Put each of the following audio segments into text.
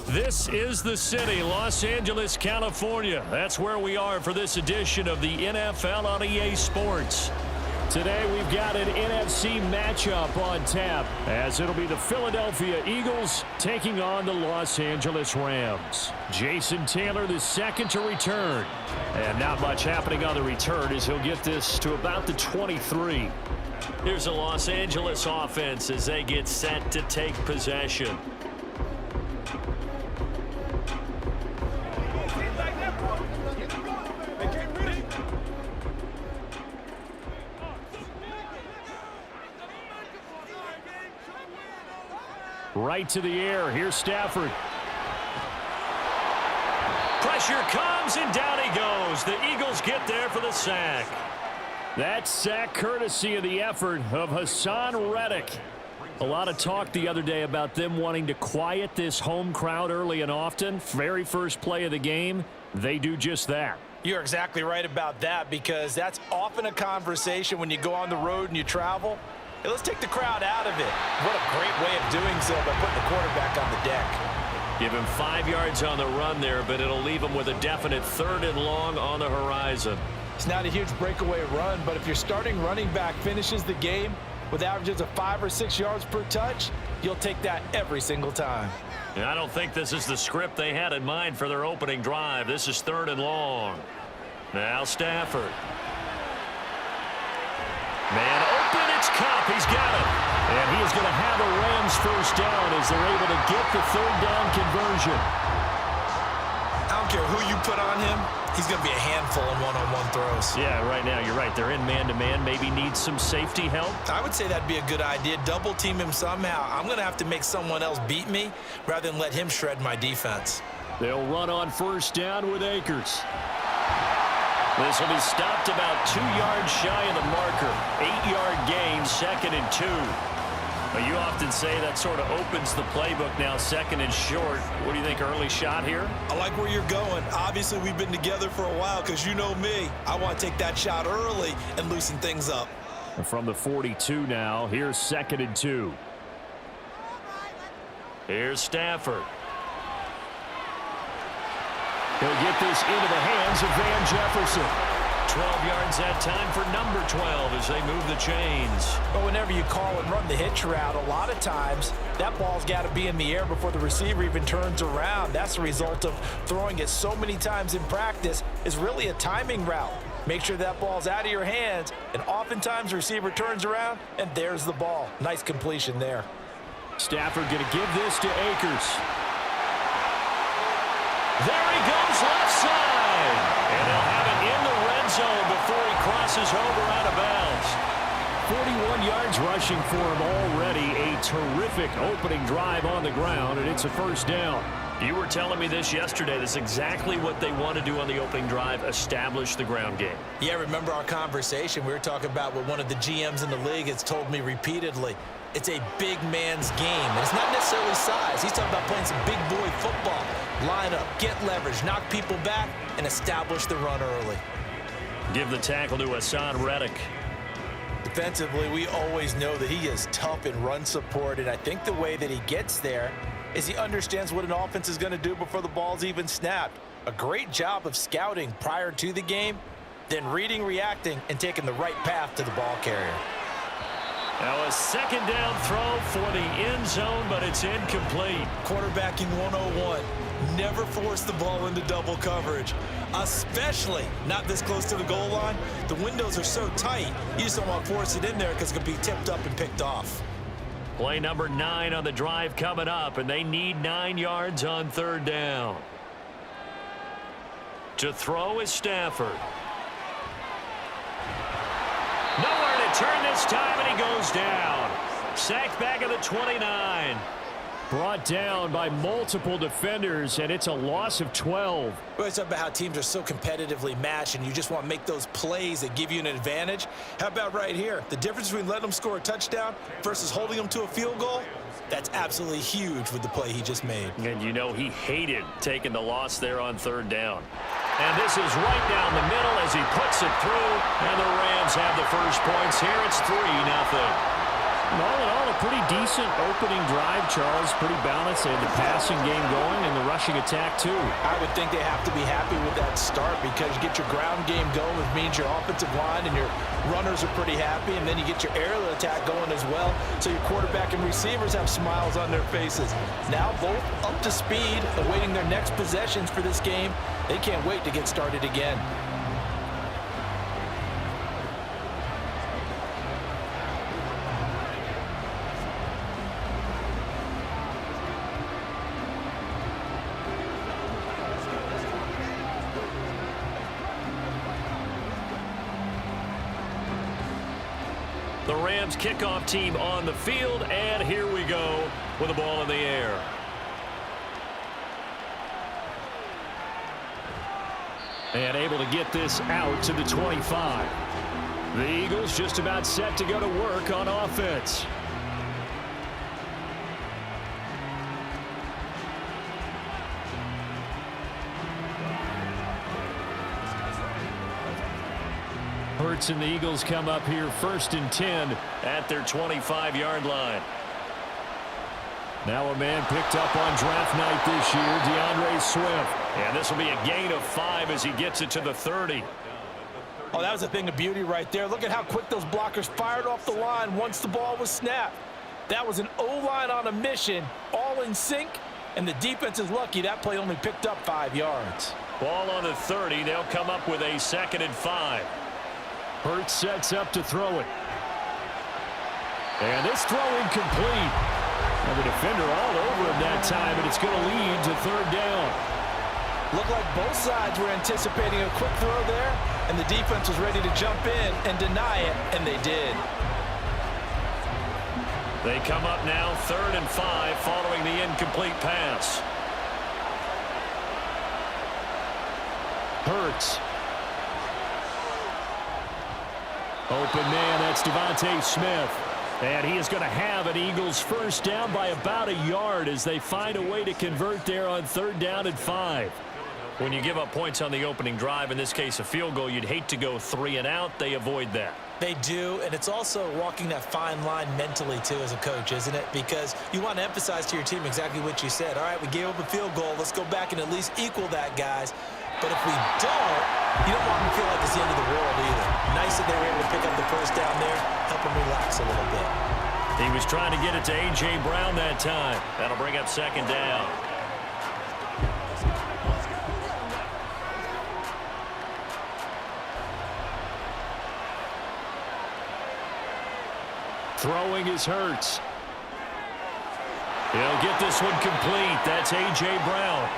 This is the city, Los Angeles, California. That's where we are for this edition of the NFL on EA Sports. Today we've got an NFC matchup on tap, as it'll be the Philadelphia Eagles taking on the Los Angeles Rams. Jason Taylor, the second to return. And not much happening on the return as he'll get this to about the 23. Here's the Los Angeles offense as they get set to take possession. Right to the air. Here's Stafford. Pressure comes, and down he goes. The Eagles get there for the sack. That sack courtesy of the effort of Hassan Reddick. A lot of talk the other day about them wanting to quiet this home crowd early and often. Very first play of the game, they do just that. You're exactly right about that, because that's often a conversation when you go on the road and you travel. Hey, let's take the crowd out of it. What a great way of doing so by putting the quarterback on the deck. Give him 5 yards on the run there, but it'll leave him with a definite 3rd and long on the horizon. It's not a huge breakaway run, but if your starting running back finishes the game with averages of 5 or 6 yards per touch, you'll take that every single time. And I don't think this is the script they had in mind for their opening drive. This is 3rd and long. Now Stafford. Man open, it's Cup. He's got it. And he is going to have a Rams first down as they're able to get the 3rd down conversion. I don't care who you put on him. He's going to be a handful in one-on-one throws. Yeah, right now, you're right. They're in man-to-man. Maybe needs some safety help. I would say that'd be a good idea. Double team him somehow. I'm going to have to make someone else beat me rather than let him shred my defense. They'll run on first down with Akers. This will be stopped about 2 yards shy of the marker. 8-yard gain, 2nd and 2. But you often say that sort of opens the playbook now, 2nd and short. What do you think, early shot here? I like where you're going. Obviously, we've been together for a while because you know me. I want to take that shot early and loosen things up. And from the 42 now, here's 2nd and 2. Here's Stafford. He'll get this into the hands of Van Jefferson. 12 yards that time for number 12 as they move the chains. But whenever you call and run the hitch route, a lot of times that ball's got to be in the air before the receiver even turns around. That's the result of throwing it so many times in practice. Is really a timing route. Make sure that ball's out of your hands, and oftentimes the receiver turns around, and there's the ball. Nice completion there. Stafford going to give this to Akers. There he goes left side. And they'll have it in the red zone before he crosses over out of bounds. 41 yards rushing for him already. A terrific opening drive on the ground, and it's a first down. You were telling me this yesterday. That's exactly what they want to do on the opening drive, establish the ground game. Yeah, remember our conversation? We were talking about what one of the GMs in the league has told me repeatedly. It's a big man's game, and it's not necessarily size. He's talking about playing some big boy football. Line up, get leverage, knock people back, and establish the run early. Give the tackle to Hassan Reddick. Defensively, we always know that he is tough in run support, and I think the way that he gets there is he understands what an offense is going to do before the ball's even snapped. A great job of scouting prior to the game, then reading, reacting, and taking the right path to the ball carrier. Now a 2nd down throw for the end zone, but it's incomplete. Quarterbacking 101. Never force the ball into double coverage, especially not this close to the goal line. The windows are so tight, you just don't want to force it in there because it could be tipped up and picked off. Play number 9 on the drive coming up, and they need 9 yards on 3rd down. To throw is Stafford. Nowhere to turn this time, and he goes down. Sacked back at the 29. Brought down by multiple defenders, and it's a loss of 12. Well, it's about how teams are so competitively matched, and you just want to make those plays that give you an advantage. How about right here? The difference between letting them score a touchdown versus holding them to a field goal, that's absolutely huge with the play he just made. And you know he hated taking the loss there on 3rd down. And this is right down the middle as he puts it through. And the Rams have the first points here. It's 3-0. All in all, a pretty decent opening drive, Charles. Pretty balanced. They had the passing game going and the rushing attack, too. I would think they have to be happy with that start because you get your ground game going, which means your offensive line and your runners are pretty happy, and then you get your aerial attack going as well, so your quarterback and receivers have smiles on their faces. Now both up to speed, awaiting their next possessions for this game. They can't wait to get started again. The Rams kickoff team on the field, and here we go with the ball in the air. And able to get this out to the 25. The Eagles just about set to go to work on offense. Hurts and the Eagles come up here 1st and 10 at their 25-yard line. Now a man picked up on draft night this year, DeAndre Swift. And this will be a gain of 5 as he gets it to the 30. Oh, that was a thing of beauty right there. Look at how quick those blockers fired off the line once the ball was snapped. That was an O-line on a mission, all in sync, and the defense is lucky that play only picked up 5 yards. Ball on the 30. They'll come up with a 2nd and 5. Hurts sets up to throw it. And this throw incomplete. And the defender all over him that time, and it's going to lead to 3rd down. Looked like both sides were anticipating a quick throw there, and the defense was ready to jump in and deny it, and they did. They come up now 3rd and 5 following the incomplete pass. Hurts. Open man, that's Devontae Smith. And he is going to have an Eagles first down by about a yard as they find a way to convert there on 3rd down and 5. When you give up points on the opening drive, in this case a field goal, you'd hate to go 3 and out. They avoid that. They do, and it's also walking that fine line mentally, too, as a coach, isn't it? Because you want to emphasize to your team exactly what you said. All right, we gave up a field goal. Let's go back and at least equal that, guys. But if we don't, you don't want them to feel like it's the end of the world either. Nice that they were able to pick up the first down there, help them relax a little bit. He was trying to get it to A.J. Brown that time. That'll bring up 2nd down. Throwing is Hurts. He'll get this one complete. That's A.J. Brown.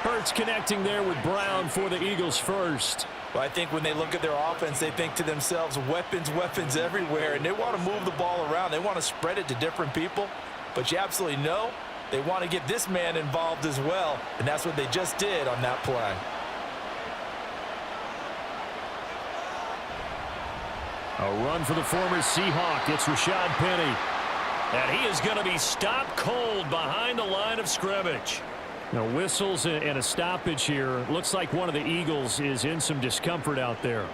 Hurts connecting there with Brown for the Eagles first. Well, I think when they look at their offense, they think to themselves, weapons, weapons everywhere, and they want to move the ball around. They want to spread it to different people, but you absolutely know they want to get this man involved as well, and that's what they just did on that play. A run for the former Seahawk. It's Rashad Penny. And he is going to be stopped cold behind the line of scrimmage. Now, whistles and a stoppage here. Looks like one of the Eagles is in some discomfort out there.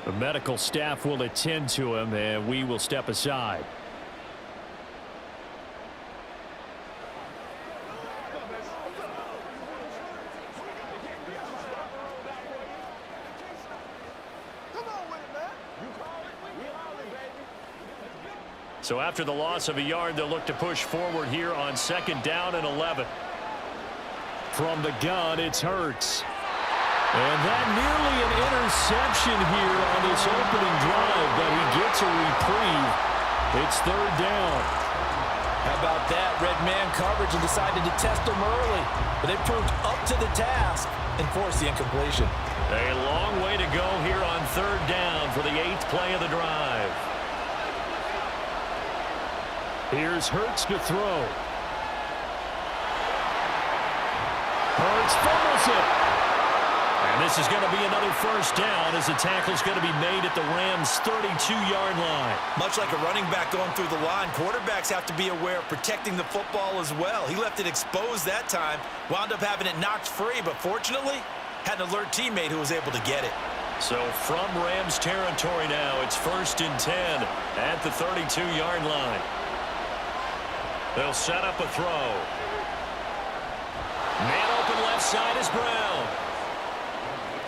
The medical staff will attend to him, and we will step aside. So after the loss of a yard, they'll look to push forward here on 2nd down and 11. From the gun, it's Hurts. And that nearly an interception here on this opening drive, but he gets a reprieve. It's 3rd down. How about that? Red man coverage and decided to test him early. But they proved up to the task and forced the incompletion. A long way to go here on 3rd down for the 8th play of the drive. Here's Hurts to throw. Hurts fumbles it. And this is going to be another first down as the tackle's going to be made at the Rams' 32-yard line. Much like a running back going through the line, quarterbacks have to be aware of protecting the football as well. He left it exposed that time, wound up having it knocked free, but fortunately Had an alert teammate who was able to get it. So from Rams territory now, it's 1st and 10 at the 32-yard line. They'll set up a throw. Man open left side is Brown.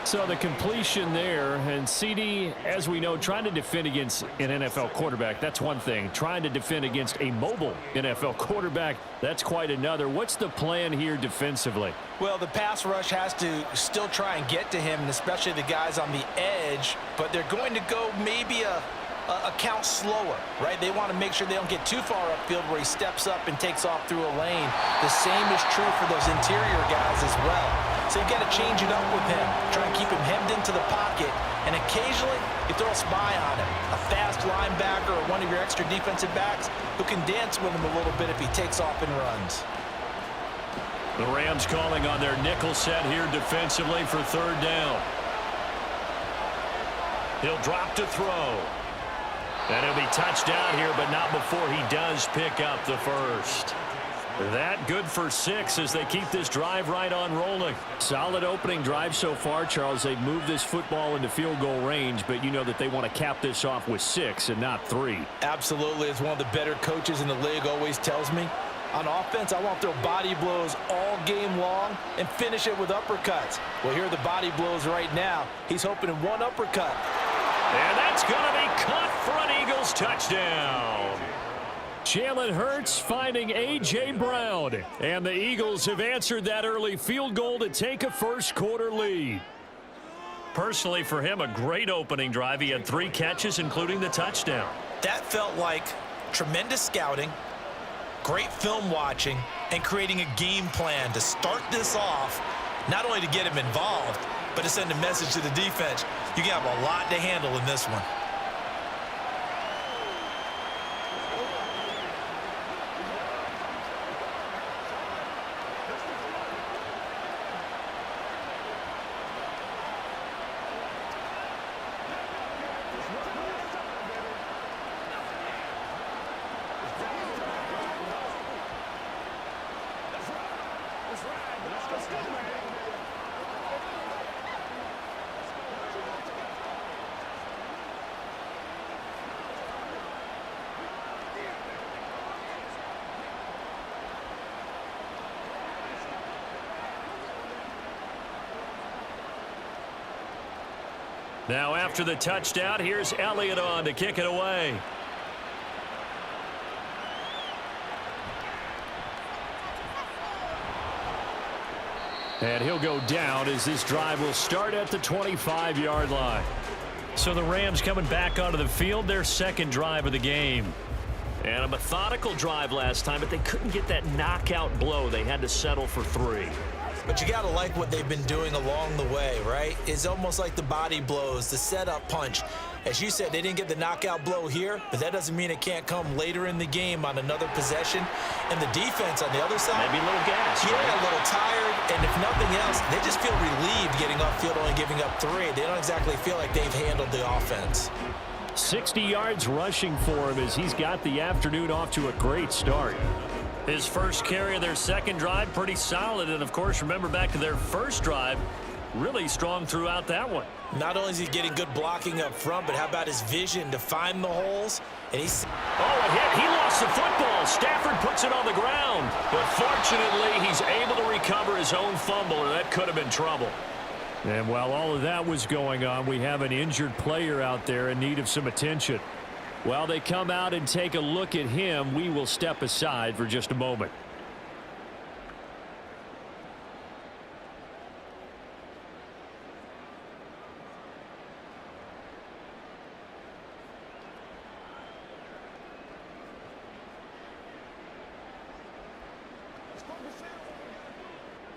So the completion there, and CD, as we know, trying to defend against an NFL quarterback, that's one thing. Trying to defend against a mobile NFL quarterback, that's quite another. What's the plan here defensively? Well, the pass rush has to still try and get to him, and especially the guys on the edge, but they're going to go maybe a count slower, right? They want to make sure they don't get too far upfield where he steps up and takes off through a lane. The same is true for those interior guys as well. So you've got to change it up with him. Try and keep him hemmed into the pocket, and occasionally you throw a spy on him. A fast linebacker or one of your extra defensive backs who can dance with him a little bit if he takes off and runs. The Rams calling on their nickel set here defensively for 3rd down. He'll drop to throw. And he'll be touched down here, but not before he does pick up the first. That good for 6 as they keep this drive right on rolling. Solid opening drive so far, Charles. They've moved this football into field goal range, but you know that they want to cap this off with 6 and not 3. Absolutely. As one of the better coaches in the league always tells me, on offense, I want to throw body blows all game long and finish it with uppercuts. Well, here are the body blows right now. He's hoping in one uppercut. And that's going to be caught for an Eagles touchdown. Jalen Hurts finding A.J. Brown. And the Eagles have answered that early field goal to take a first-quarter lead. Personally, for him, a great opening drive. He had 3 catches, including the touchdown. That felt like tremendous scouting, great film watching, and creating a game plan to start this off, not only to get him involved, but to send a message to the defense. You have a lot to handle in this one. Now after the touchdown, here's Elliott on to kick it away. And he'll go down as this drive will start at the 25-yard line. So the Rams coming back onto the field, their 2nd drive of the game. And a methodical drive last time, but they couldn't get that knockout blow. They had to settle for 3. But you got to like what they've been doing along the way, right? It's almost like the body blows, the setup punch. As you said, they didn't get the knockout blow here, but that doesn't mean it can't come later in the game on another possession. And the defense on the other side, maybe a little gas. Yeah, right? a little tired. And if nothing else, they just feel relieved getting upfield, only giving up 3. They don't exactly feel like they've handled the offense. 60 yards rushing for him as he's got the afternoon off to a great start. His first carry of their 2nd drive, pretty solid. And, of course, remember back to their first drive, really strong throughout that one. Not only is he getting good blocking up front, but how about his vision to find the holes? And he's... Oh, a hit. He lost the football. Stafford puts it on the ground. But fortunately, he's able to recover his own fumble, or that could have been trouble. And while all of that was going on, we have an injured player out there in need of some attention. While they come out and take a look at him, we will step aside for just a moment.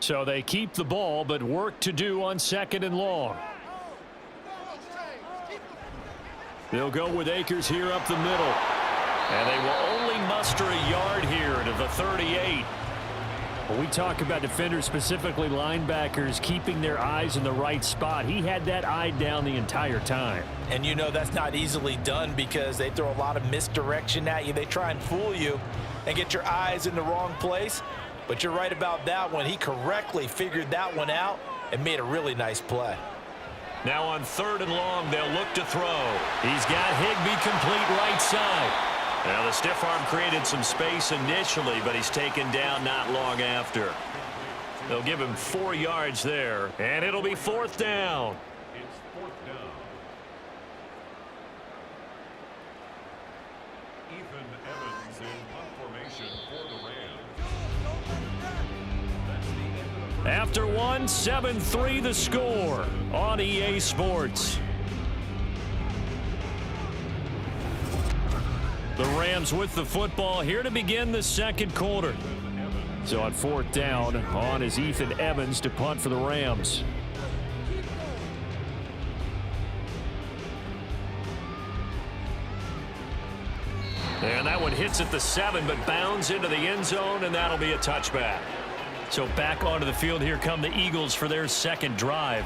So they keep the ball, but work to do on 2nd and long. They'll go with Akers here up the middle. And they will only muster a yard here to the 38. When we talk about defenders, specifically linebackers, keeping their eyes in the right spot, he had that eye down the entire time. And you know that's not easily done because they throw a lot of misdirection at you. They try and fool you and get your eyes in the wrong place. But you're right about that one. He correctly figured that one out and made a really nice play. Now on 3rd and long, they'll look to throw. He's got Higbee complete right side. Now the stiff arm created some space initially, but he's taken down not long after. They'll give him 4 yards there, and it'll be 4th down. It's 4th down. Ethan Evans in punt formation for the Rams. After one, 7-3 the score on EA Sports. The Rams with the football here to begin the 2nd quarter. So on 4th down, on is Ethan Evans to punt for the Rams. And that one hits at the 7, but bounds into the end zone, and that'll be a touchback. So back onto the field, here come the Eagles for their 2nd drive.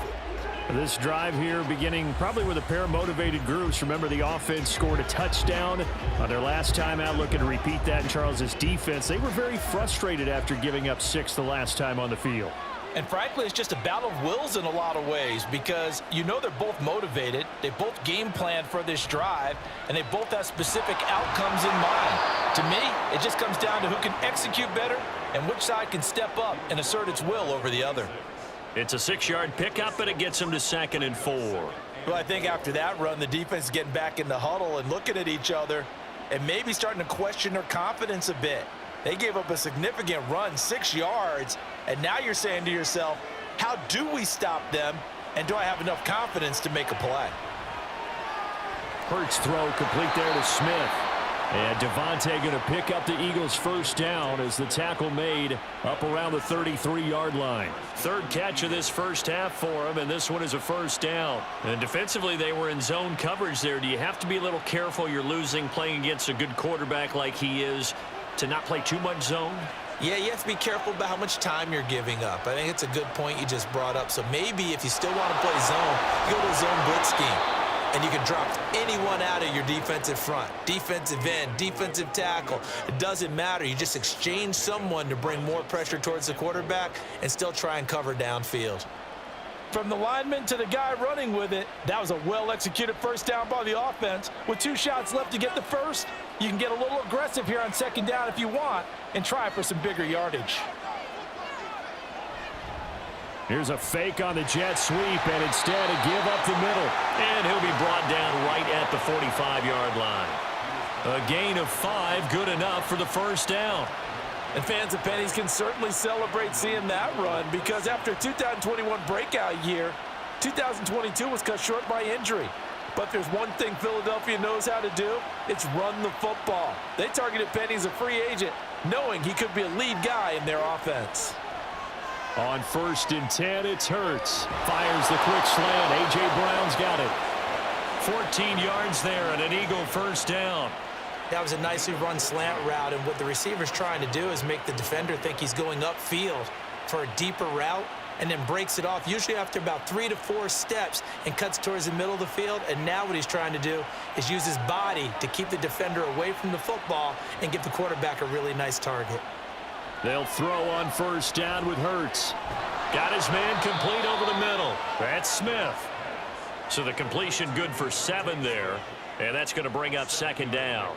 This drive here beginning probably with a pair of motivated groups. Remember, the offense scored a touchdown on their last time out, looking to repeat that in Charles's defense. They were very frustrated after giving up 6 the last time on the field. And frankly, it's just a battle of wills in a lot of ways because you know they're both motivated. They both game planned for this drive, and they both have specific outcomes in mind. To me, it just comes down to who can execute better and which side can step up and assert its will over the other. It's a 6-yard pickup, and it gets them to 2nd and 4. Well, I think after that run, the defense is getting back in the huddle and looking at each other and maybe starting to question their confidence a bit. They gave up a significant run, 6 yards, and now you're saying to yourself, how do we stop them, and do I have enough confidence to make a play? Hurts throw complete there to Smith. And Devontae going to pick up the Eagles' 1st down as the tackle made up around the 33-yard line. 3rd catch of this first half for him, and this one is a 1st down. And defensively, they were in zone coverage there. Do you have to be a little careful? You're losing playing against a good quarterback like he is to not play too much zone? Yeah, you have to be careful about how much time you're giving up. I think it's a good point you just brought up. So maybe if you still want to play zone, you go to a zone blitz scheme. And you can drop anyone out of your defensive front, defensive end, defensive tackle. It doesn't matter. You just exchange someone to bring more pressure towards the quarterback and still try and cover downfield. From the lineman to the guy running with it, that was a well-executed 1st down by the offense. With 2 shots left to get the 1st, you can get a little aggressive here on 2nd down if you want and try for some bigger yardage. Here's a fake on the jet sweep, and instead a give up the middle. And he'll be brought down right at the 45-yard line. A gain of 5, good enough for the 1st down. And fans of pennies can certainly celebrate seeing that run because after a 2021 breakout year, 2022 was cut short by injury. But there's one thing Philadelphia knows how to do, it's run the football. They targeted Penny as a free agent, knowing he could be a lead guy in their offense. On 1st and 10, it's Hurts. Fires the quick slant. A.J. Brown's got it. 14 yards there and an Eagle 1st down. That was a nicely run slant route, and what the receiver's trying to do is make the defender think he's going upfield for a deeper route and then breaks it off, usually after about 3 to 4 steps, and cuts towards the middle of the field. And now what he's trying to do is use his body to keep the defender away from the football and give the quarterback a really nice target. They'll throw on 1st down with Hurts. Got his man complete over the middle. That's Smith. So the completion good for 7 there, and that's going to bring up 2nd down.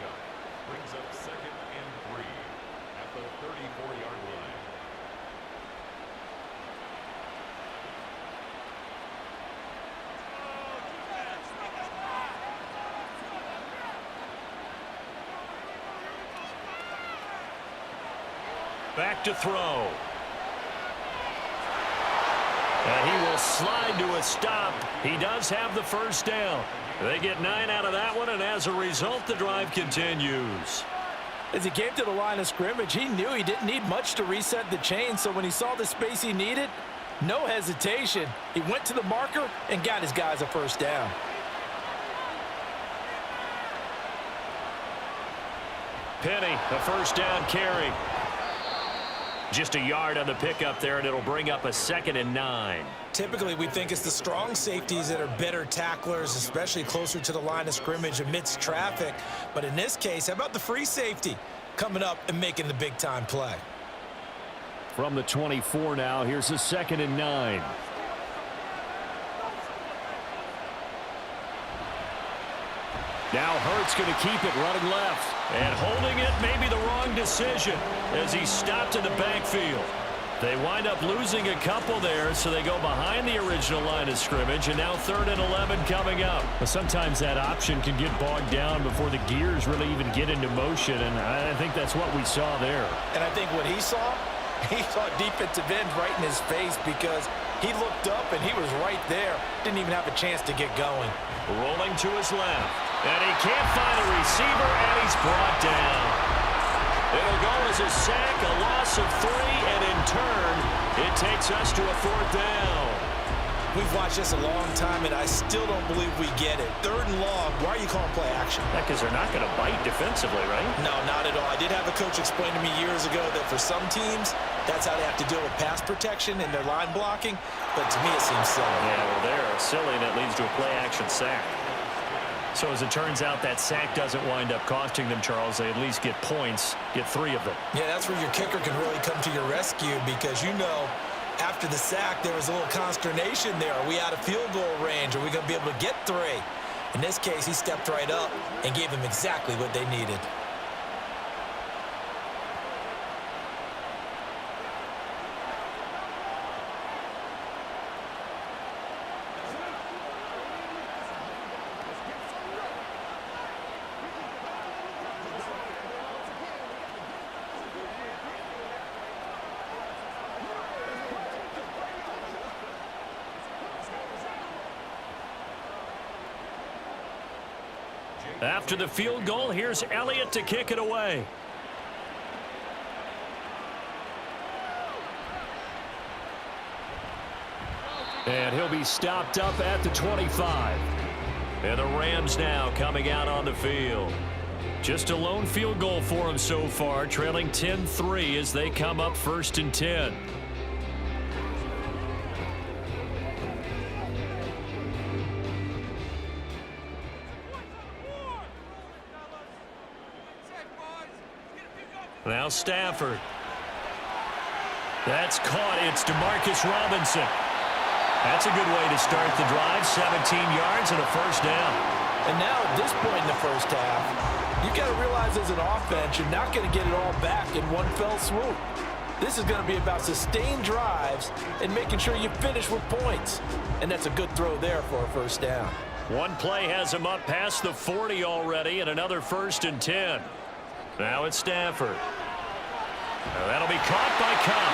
Brings up 2nd and 3 at the 34-yard line. Back to throw. And he will slide to a stop. He does have the 1st down. They get 9 out of that one, and as a result, the drive continues. As he came to the line of scrimmage, he knew he didn't need much to reset the chain, so when he saw the space he needed, no hesitation. He went to the marker and got his guys a 1st down. Penny, a 1st down carry. Just a yard on the pickup there, and it'll bring up a 2nd and 9. Typically, we think it's the strong safeties that are better tacklers, especially closer to the line of scrimmage amidst traffic. But in this case, how about the free safety coming up and making the big-time play? From the 24 now, here's a 2nd and 9. Now Hurts going to keep it running left. And holding it may be the wrong decision as he stopped in the backfield. They wind up losing a couple there, so they go behind the original line of scrimmage, and now 3rd and 11 coming up. Well, sometimes that option can get bogged down before the gears really even get into motion, and I think that's what we saw there. And I think what he saw defensive end right in his face because he looked up and he was right there. Didn't even have a chance to get going. Rolling to his left. And he can't find a receiver, and he's brought down. It'll go as a sack, a loss of 3, and in turn, it takes us to a 4th down. We've watched this a long time, and I still don't believe we get it. 3rd and long, why are you calling play action? Because they're not going to bite defensively, right? No, not at all. I did have a coach explain to me years ago that for some teams, that's how they have to deal with pass protection and their line blocking, but to me it seems silly. Yeah, well, they're silly, and it leads to a play-action sack. So as it turns out, that sack doesn't wind up costing them, Charles. They at least get points, get 3 of them. Yeah, that's where your kicker can really come to your rescue because after the sack, there was a little consternation there. Are we out of field goal range? Are we going to be able to get 3? In this case, he stepped right up and gave them exactly what they needed. After the field goal, here's Elliott to kick it away. And he'll be stopped up at the 25. And the Rams now coming out on the field. Just a lone field goal for them so far, trailing 10-3 as they come up 1st and 10. Now Stafford. That's caught. It's DeMarcus Robinson. That's a good way to start the drive. 17 yards and a 1st down. And now at this point in the first half, you've got to realize as an offense, you're not going to get it all back in one fell swoop. This is going to be about sustained drives and making sure you finish with points. And that's a good throw there for a 1st down. One play has him up past the 40 already, and another 1st and 10. Now it's Stafford. Now that'll be caught by Cup.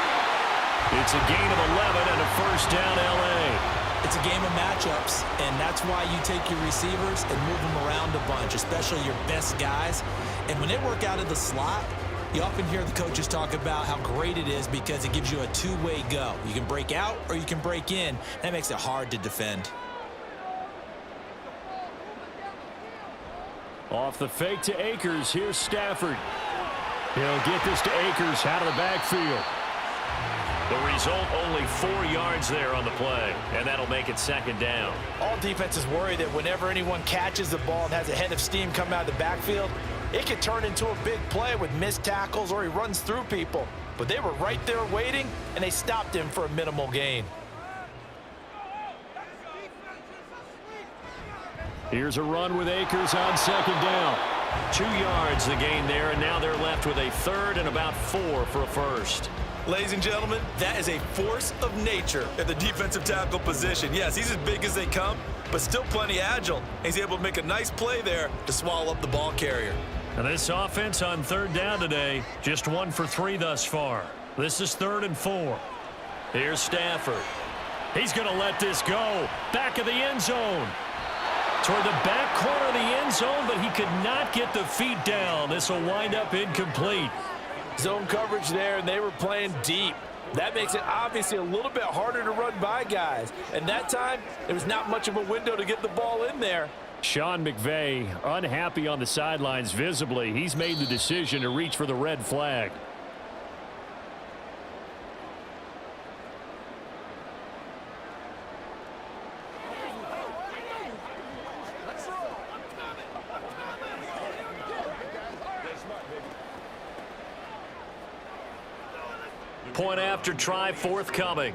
It's a gain of 11 and a 1st down, L.A. It's a game of matchups, and that's why you take your receivers and move them around a bunch, especially your best guys. And when they work out of the slot, you often hear the coaches talk about how great it is because it gives you a two-way go. You can break out or you can break in. That makes it hard to defend. Off the fake to Akers. Here's Stafford. He'll get this to Akers out of the backfield. The result, only 4 yards there on the play, and that'll make it 2nd down. All defenses worry that whenever anyone catches the ball and has a head of steam come out of the backfield, it could turn into a big play with missed tackles or he runs through people. But they were right there waiting, and they stopped him for a minimal gain. Here's a run with Akers on 2nd down. 2 yards the gain there, and now they're left with a 3rd and about 4 for a 1st. Ladies and gentlemen, that is a force of nature at the defensive tackle position. Yes, he's as big as they come, but still plenty agile. He's able to make a nice play there to swallow up the ball carrier. And this offense on 3rd down today, just 1 for 3 thus far. This is 3rd and 4. Here's Stafford. He's going to let this go. Back of the end zone. Toward the back corner of the end zone, but he could not get the feet down. This will wind up incomplete. Zone coverage there, and they were playing deep. That makes it obviously a little bit harder to run by guys. And that time, there was not much of a window to get the ball in there. Sean McVay unhappy on the sidelines visibly. He's made the decision to reach for the red flag. Point after try forthcoming.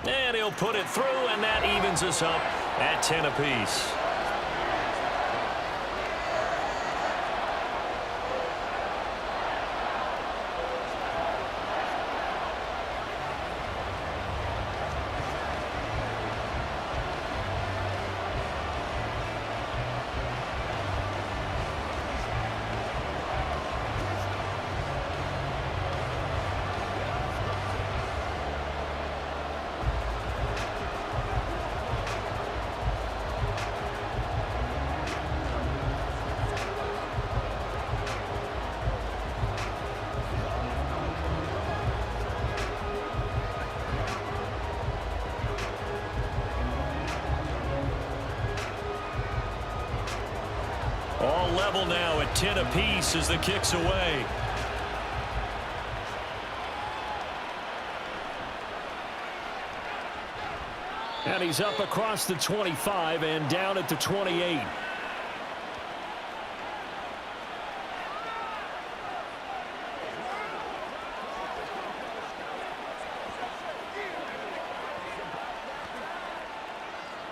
And he'll he'll put it through, and that evens us up at 10 apiece. All level now at 10 apiece as the kick's away. And he's up across the 25 and down at the 28.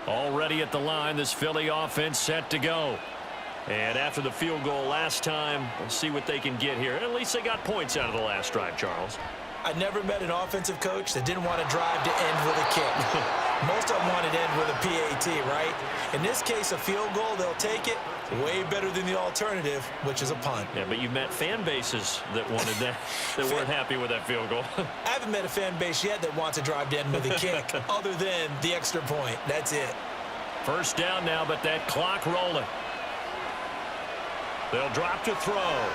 Already at the line, this Philly offense set to go. And after the field goal last time, we'll see what they can get here. At least they got points out of the last drive, Charles. I never met an offensive coach that didn't want to drive to end with a kick. Most of them wanted to end with a PAT, right? In this case, a field goal, they'll take it. Way better than the alternative, which is a punt. Yeah, but you've met fan bases that wanted that, that weren't happy with that field goal. I haven't met a fan base yet that wants to drive to end with a kick, other than the extra point. That's it. First down now, but that clock rolling. They'll drop to throw.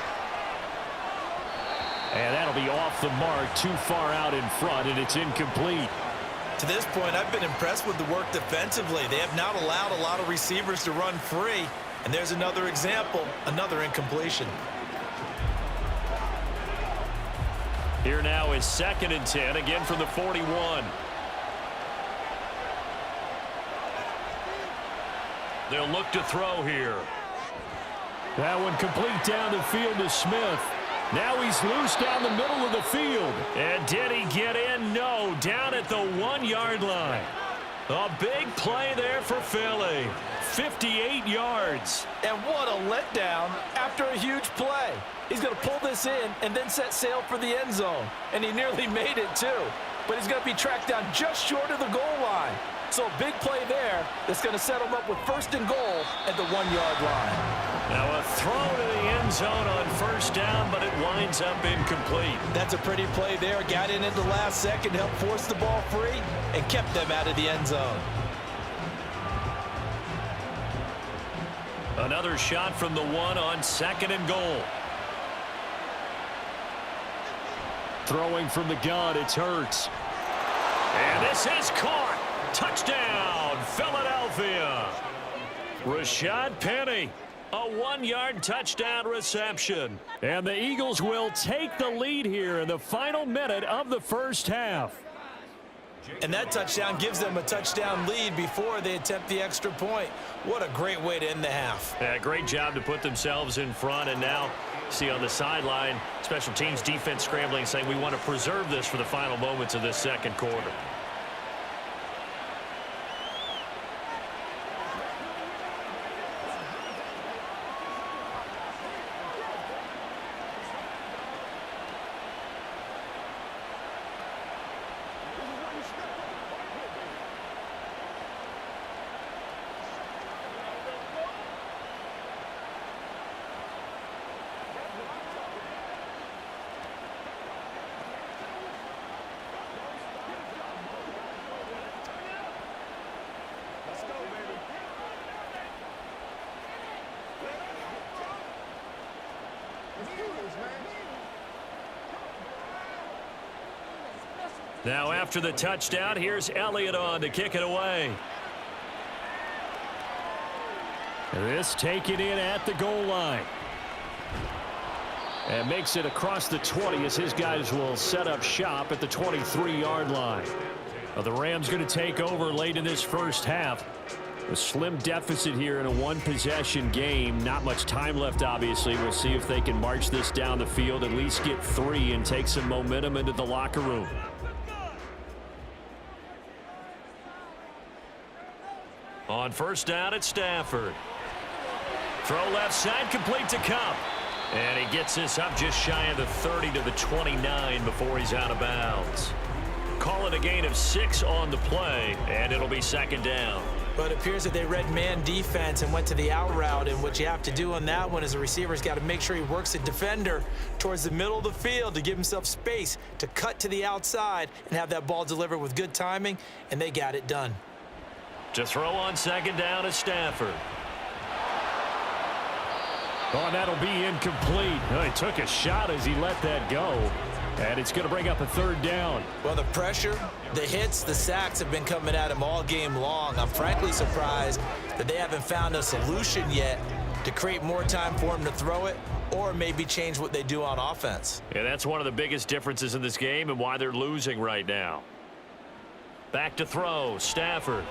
And that'll be off the mark, too far out in front, and it's incomplete. To this point, I've been impressed with the work defensively. They have not allowed a lot of receivers to run free. And there's another example, another incompletion. Here now is 2nd and 10, again from the 41. They'll look to throw here. That one complete down the field to Smith. Now he's loose down the middle of the field. And did he get in? No, down at the 1-yard line. A big play there for Philly. 58 yards. And what a letdown after a huge play. He's going to pull this in and then set sail for the end zone. And he nearly made it too. But he's going to be tracked down just short of the goal line. So a big play there that's going to set him up with 1st and goal at the 1-yard line. Now a throw to the end zone on 1st down, but it winds up incomplete. That's a pretty play there. Got in at the last second, helped force the ball free, and kept them out of the end zone. Another shot from the 1 on 2nd and goal. Throwing from the gun, it's Hurts. And this is caught. Touchdown, Philadelphia. Rashad Penny. A 1-yard touchdown reception. And the Eagles will take the lead here in the final minute of the first half. And that touchdown gives them a touchdown lead before they attempt the extra point. What a great way to end the half. Yeah, great job to put themselves in front. And now, see on the sideline, special teams defense scrambling, saying we want to preserve this for the final moments of this second quarter. Now after the touchdown, here's Elliott on to kick it away. This taken in at the goal line. And makes it across the 20 as his guys will set up shop at the 23-yard line. Now the Rams going to take over late in this first half. A slim deficit here in a one-possession game. Not much time left, obviously. We'll see if they can march this down the field, at least get 3 and take some momentum into the locker room. On first down at Stafford. Throw left side, complete to Cup. And he gets this up just shy of the 30 to the 29 before he's out of bounds. Call it a gain of 6 on the play, and it'll be second down. But it appears that they read man defense and went to the out route, and what you have to do on that one is the receiver's got to make sure he works the defender towards the middle of the field to give himself space to cut to the outside and have that ball delivered with good timing, and they got it done. To throw on second down is Stafford. Oh, that'll be incomplete. Oh, he took a shot as he let that go. And it's going to bring up a third down. Well, the pressure, the hits, the sacks have been coming at him all game long. I'm frankly surprised that they haven't found a solution yet to create more time for him to throw it or maybe change what they do on offense. Yeah, that's one of the biggest differences in this game and why they're losing right now. Back to throw, Stafford.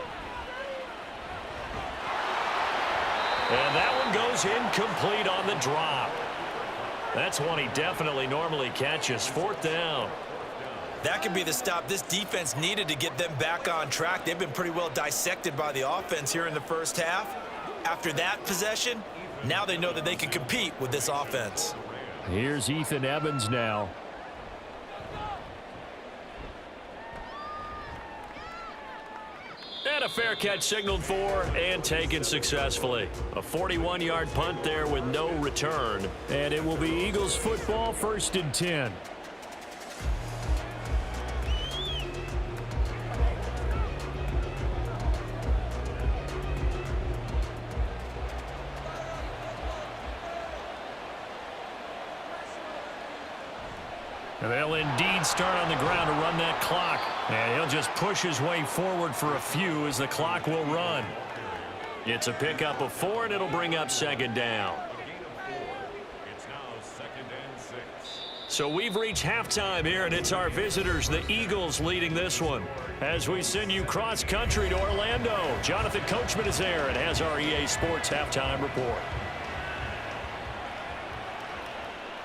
And that one goes incomplete on the drop. That's one he definitely normally catches. Fourth down. That could be the stop this defense needed to get them back on track. They've been pretty well dissected by the offense here in the first half. After that possession, now they know that they can compete with this offense. Here's Ethan Evans now. And a fair catch signaled for and taken successfully. A 41-yard punt there with no return. And it will be Eagles football, 1st and 10. And they'll indeed start on the ground to run that clock. And he'll just push his way forward for a few as the clock will run. It's a pickup of 4, and it'll bring up second down. It's now 2nd and 6. So we've reached halftime here, and it's our visitors, the Eagles, leading this one. As we send you cross-country to Orlando, Jonathan Coachman is there and has our EA Sports halftime report.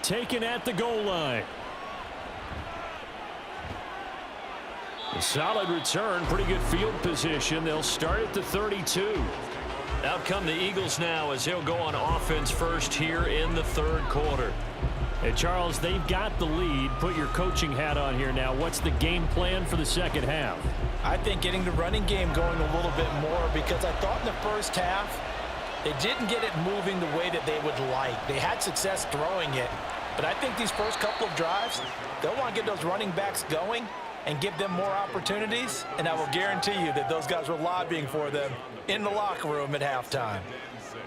Taken at the goal line. A solid return, pretty good field position. They'll start at the 32. Out come the Eagles now as he'll go on offense first here in the third quarter. Hey, Charles, they've got the lead. Put your coaching hat on here now. What's the game plan for the second half? I think getting the running game going a little bit more, because I thought in the first half they didn't get it moving the way that they would like. They had success throwing it, but I think these first couple of drives, they'll want to get those running backs going and give them more opportunities, and I will guarantee you that those guys were lobbying for them in the locker room at halftime.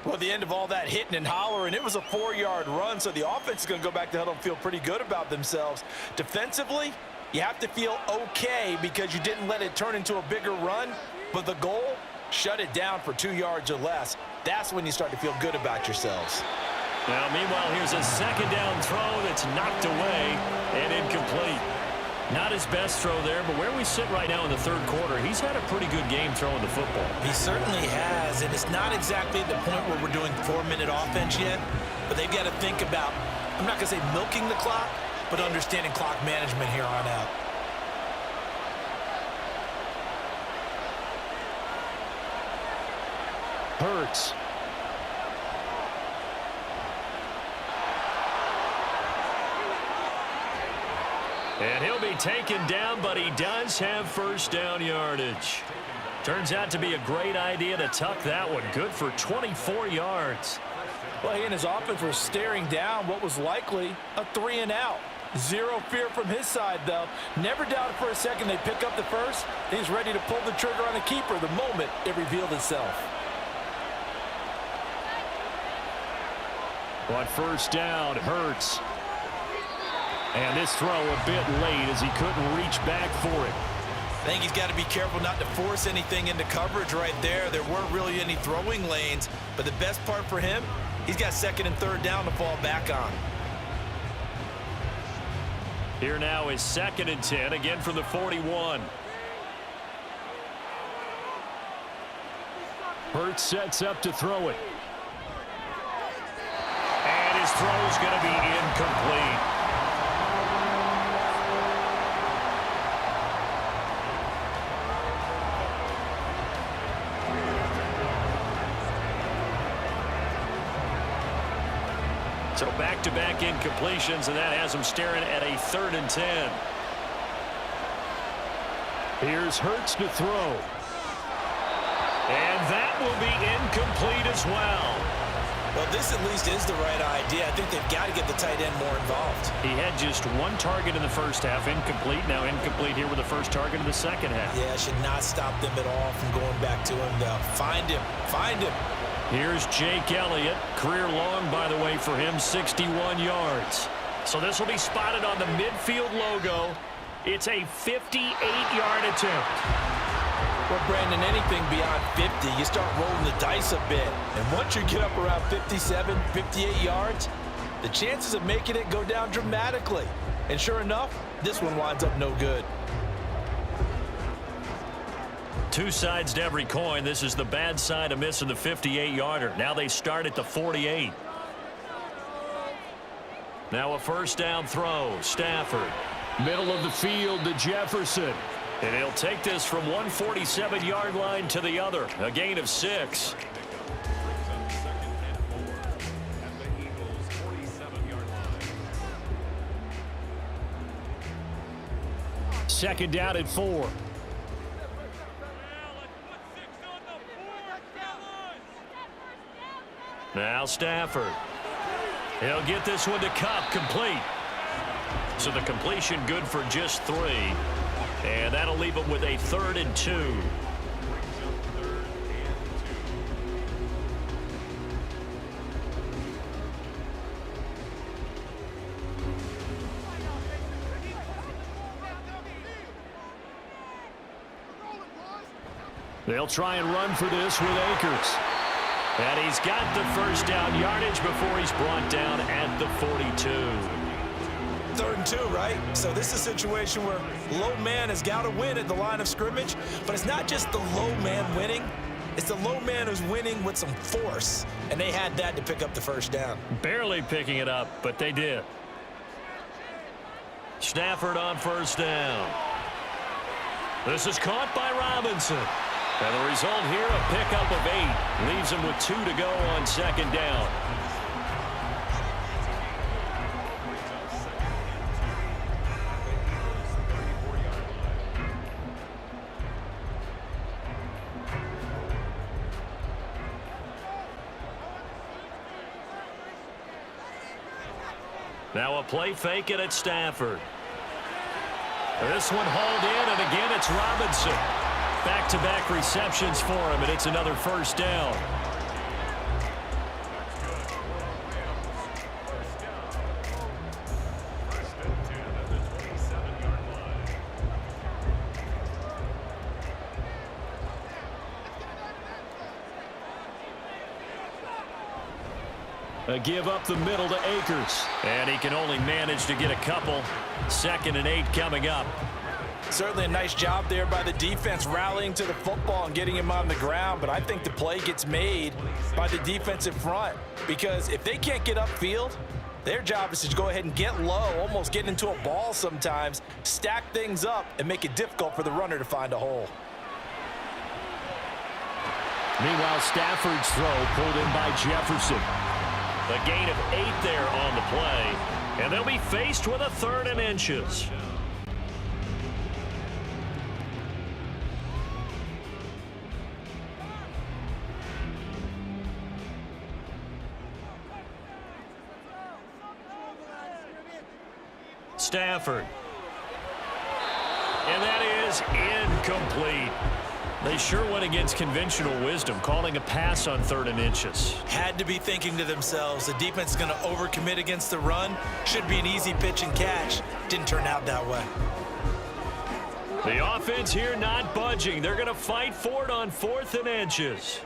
Well, at the end of all that hitting and hollering, it was a 4-yard run, so the offense is going to go back to huddle and feel pretty good about themselves. Defensively, you have to feel okay because you didn't let it turn into a bigger run, but the goal, shut it down for 2 yards or less. That's when you start to feel good about yourselves. Now, meanwhile, here's a second down throw that's knocked away and incomplete. Not his best throw there, but where we sit right now in the third quarter, he's had a pretty good game throwing the football. He certainly has, and it's not exactly at the point where we're doing 4-minute offense yet, but they've got to think about, I'm not going to say milking the clock, but understanding clock management here on out. Hurts. And he'll be taken down, but he does have first down yardage. Turns out to be a great idea to tuck that one. Good for 24 yards. Well, he and his offense were staring down what was likely a 3-and-out. Zero fear from his side, though. Never doubted for a second they pick up the first. He's ready to pull the trigger on a keeper the moment it revealed itself. On first down, Hurts. And this throw a bit late as he couldn't reach back for it. I think he's got to be careful not to force anything into coverage right there. There weren't really any throwing lanes, but the best part for him, he's got second and third down to fall back on. Here now is 2nd and 10, again from the 41. Hurts sets up to throw it. And his throw is going to be incomplete. So back-to-back incompletions, and that has them staring at a 3rd and 10. Here's Hurts to throw. And that will be incomplete as well. Well, this at least is the right idea. I think they've got to get the tight end more involved. He had just 1 target in the first half, incomplete. Now incomplete here with the first target in the second half. Yeah, should not stop them at all from going back to him, though. Find him. Find him. Here's Jake Elliott. Career long, by the way, for him, 61 yards. So this will be spotted on the midfield logo. It's a 58-yard attempt. Well, Brandon, anything beyond 50, you start rolling the dice a bit. And once you get up around 57, 58 yards, the chances of making it go down dramatically. And sure enough, this one winds up no good. 2 sides to every coin. This is the bad side of missing the 58-yarder. Now they start at the 48. Now a first down throw. Stafford. Middle of the field to Jefferson. And he'll take this from 147-yard line to the other. A gain of 6. Second down at 4. Now Stafford. He'll get this one to Cup, complete. So the completion good for just 3. And that'll leave him with a 3rd and 2. They'll try and run for this with Akers. And he's got the first down yardage before he's brought down at the 42. 3rd and 2, right? So this is a situation where low man has got to win at the line of scrimmage, but it's not just the low man winning. It's the low man who's winning with some force, and they had that to pick up the first down. Barely picking it up, but they did. Stafford on first down. This is caught by Robinson. And the result here, a pickup of 8. Leaves him with 2 to go on second down. Now a play fake it at Stafford. This one hauled in, and again it's Robinson. Back-to-back receptions for him, and it's another first down. A give up the middle to Akers. And he can only manage to get a couple. 2nd and 8 coming up. Certainly a nice job there by the defense rallying to the football and getting him on the ground, but I think the play gets made by the defensive front because if they can't get upfield, their job is to go ahead and get low, almost get into a ball sometimes, stack things up, and make it difficult for the runner to find a hole. Meanwhile, Stafford's throw pulled in by Jefferson. A gain of 8 there on the play, and they'll be faced with a 3rd and inches. Stafford. And that is incomplete. They sure went against conventional wisdom, calling a pass on 3rd and inches. Had to be thinking to themselves, the defense is going to overcommit against the run. Should be an easy pitch and catch. Didn't turn out that way. The offense here not budging. They're going to fight for it on 4th and inches.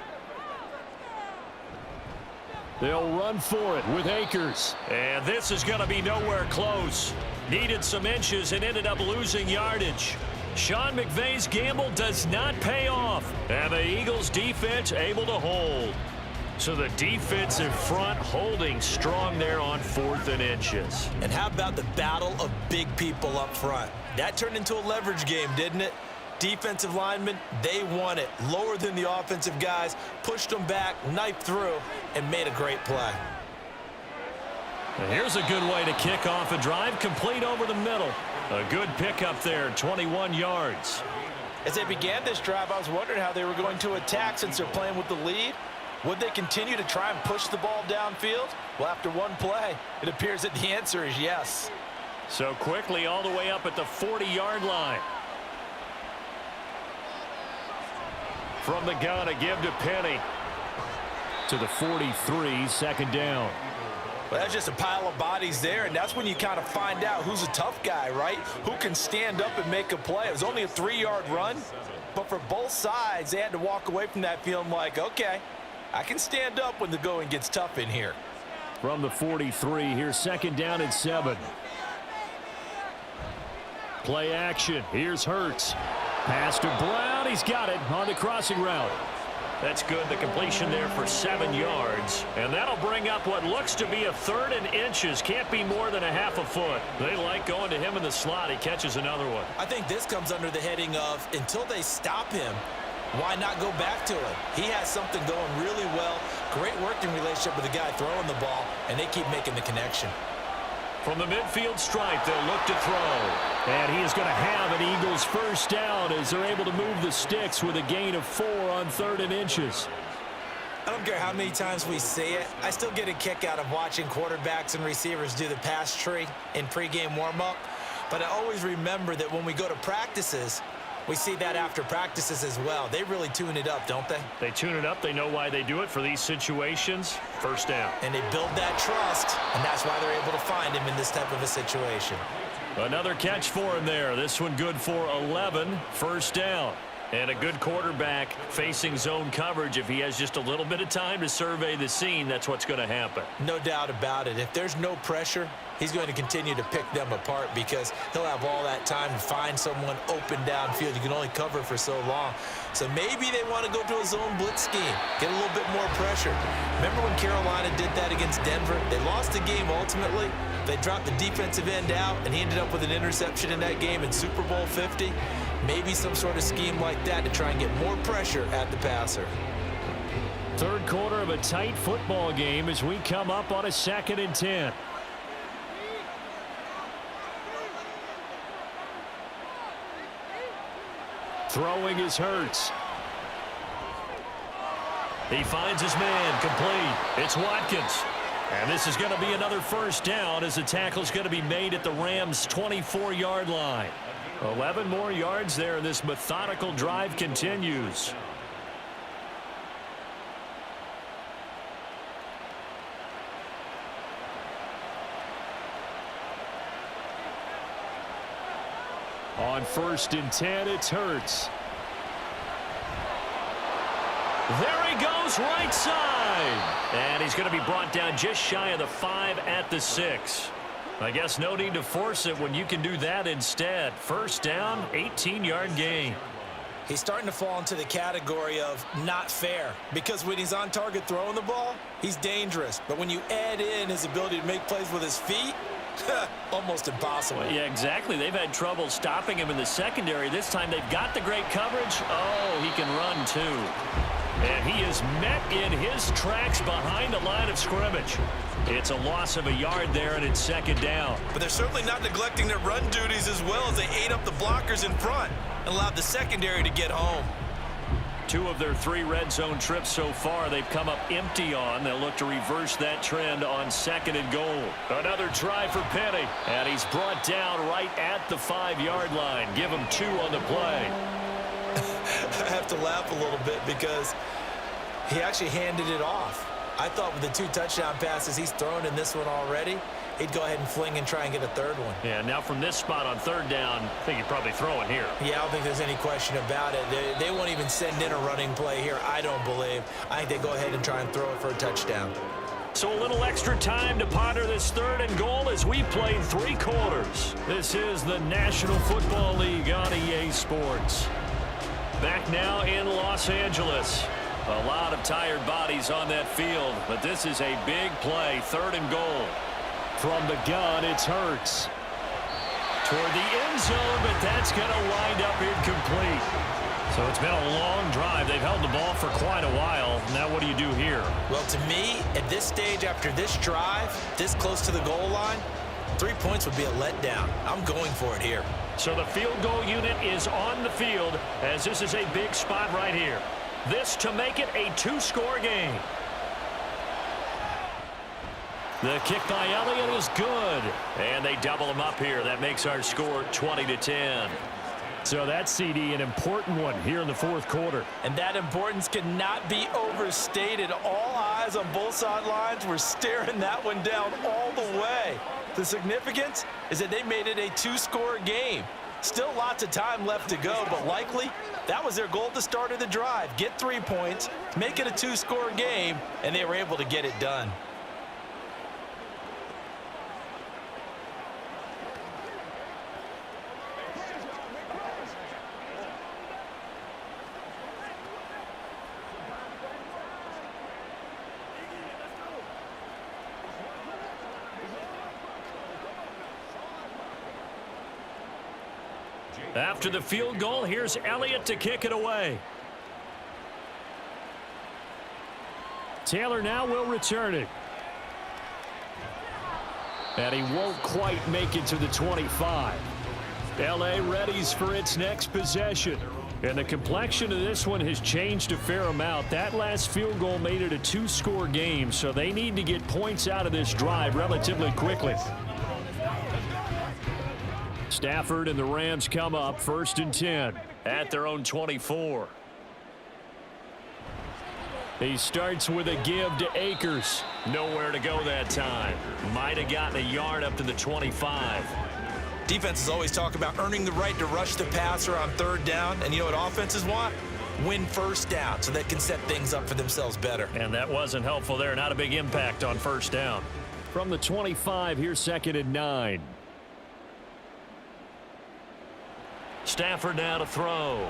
They'll run for it with Akers. And this is going to be nowhere close. Needed some inches and ended up losing yardage. Sean McVay's gamble does not pay off. And the Eagles defense able to hold. So the defensive front holding strong there on 4th and inches. And how about the battle of big people up front? That turned into a leverage game, didn't it? Defensive linemen, they won it. Lower than the offensive guys, pushed them back, knifed through, and made a great play. And here's a good way to kick off a drive, complete over the middle. A good pickup there, 21 yards. As they began this drive, I was wondering how they were going to attack since they're playing with the lead. Would they continue to try and push the ball downfield? Well, after one play, it appears that the answer is yes. So quickly all the way up at the 40-yard line. From the gun, a give to Penny. To the 43, second down. Well, that's just a pile of bodies there, and that's when you kind of find out who's a tough guy, right? Who can stand up and make a play. It was only a 3-yard run, but for both sides, they had to walk away from that feeling like, okay, I can stand up when the going gets tough in here. From the 43, here's second down and 7. Play action. Here's Hurts. Pass to Brown. He's got it on the crossing route. That's good. The completion there for 7 yards. And that'll bring up what looks to be a 3rd and inches. Can't be more than a half a foot. They like going to him in the slot. He catches another one. I think this comes under the heading of until they stop him, why not go back to him? He has something going really well. Great working relationship with the guy throwing the ball, and they keep making the connection. From the midfield stripe, they'll look to throw. And he is going to have an Eagles first down as they're able to move the sticks with a gain of 4 on 3rd and inches. I don't care how many times we say it, I still get a kick out of watching quarterbacks and receivers do the pass tree in pregame warm-up. But I always remember that when we go to practices, we see that after practices as well. They really tune it up, don't they? They tune it up. They know why they do it for these situations. First down. And they build that trust, and that's why they're able to find him in this type of a situation. Another catch for him there. This one good for 11. First down. And a good quarterback facing zone coverage. If he has just a little bit of time to survey the scene, that's what's going to happen. No doubt about it. If there's no pressure, he's going to continue to pick them apart because he'll have all that time to find someone open downfield. You can only cover for so long. So maybe they want to go to a zone blitz scheme, get a little bit more pressure. Remember when Carolina did that against Denver? They lost the game ultimately. They dropped the defensive end out, and he ended up with an interception in that game in Super Bowl 50. Maybe some sort of scheme like that to try and get more pressure at the passer. Third quarter of a tight football game as we come up on a 2nd and 10. Throwing is Hurts. He finds his man, complete. It's Watkins. And this is going to be another first down as the tackle is going to be made at the Rams' 24-yard line. 11 more yards there, and this methodical drive continues. On 1st and 10, it's Hurts. There he goes, right side. And he's going to be brought down just shy of the 5 at the 6. I guess no need to force it when you can do that instead. First down, 18-yard gain. He's starting to fall into the category of not fair because when he's on target throwing the ball, he's dangerous. But when you add in his ability to make plays with his feet, almost impossible. Well, yeah, exactly. They've had trouble stopping him in the secondary. This time they've got the great coverage. Oh, he can run too. And he is met in his tracks behind the line of scrimmage. It's a loss of a yard there, and it's 2nd down. But they're certainly not neglecting their run duties as well as they ate up the blockers in front and allowed the secondary to get home. 2 of their 3 red zone trips so far they've come up empty on. They'll look to reverse that trend on 2nd and goal. Another try for Penny, and he's brought down right at the 5-yard line. Give him 2 on the play. I have to laugh a little bit because he actually handed it off. I thought with the 2 touchdown passes he's thrown in this one already, he'd go ahead and fling and try and get a 3rd one. Yeah, now from this spot on 3rd down, I think he'd probably throw it here. Yeah, I don't think there's any question about it. They won't even send in a running play here, I don't believe. I think they go ahead and try and throw it for a touchdown. So a little extra time to ponder this 3rd and goal as we played 3 quarters. This is the National Football League on EA Sports. Back now in Los Angeles. A lot of tired bodies on that field, but this is a big play. 3rd and goal. From the gun, it's Hurts. Toward the end zone, but that's going to wind up incomplete. So it's been a long drive. They've held the ball for quite a while. Now what do you do here? Well, to me, at this stage after this drive, this close to the goal line, 3 points would be a letdown. I'm going for it here. So the field goal unit is on the field as this is a big spot right here. This to make it a two-score game. The kick by Elliott is good. And they double him up here. That makes our score 20-10. So that's, CD, an important one here in the fourth quarter. And that importance cannot be overstated. All eyes on both sidelines were staring that one down all the way. The significance is that they made it a two-score game. Still lots of time left to go, but likely that was their goal at the start of the drive. Get 3 points, make it a two-score game, and they were able to get it done. After the field goal, here's Elliott to kick it away. Taylor now will return it. And he won't quite make it to the 25. L.A. readies for its next possession. And the complexion of this one has changed a fair amount. That last field goal made it a two-score game, so they need to get points out of this drive relatively quickly. Stafford and the Rams come up 1st and 10 at their own 24. He starts with a give to Akers. Nowhere to go that time. Might have gotten a yard up to the 25. Defenses always talk about earning the right to rush the passer on 3rd down. And you know what offenses want? Win 1st down so they can set things up for themselves better. And that wasn't helpful there. Not a big impact on 1st down. From the 25, here's 2nd and 9. Stafford now to throw.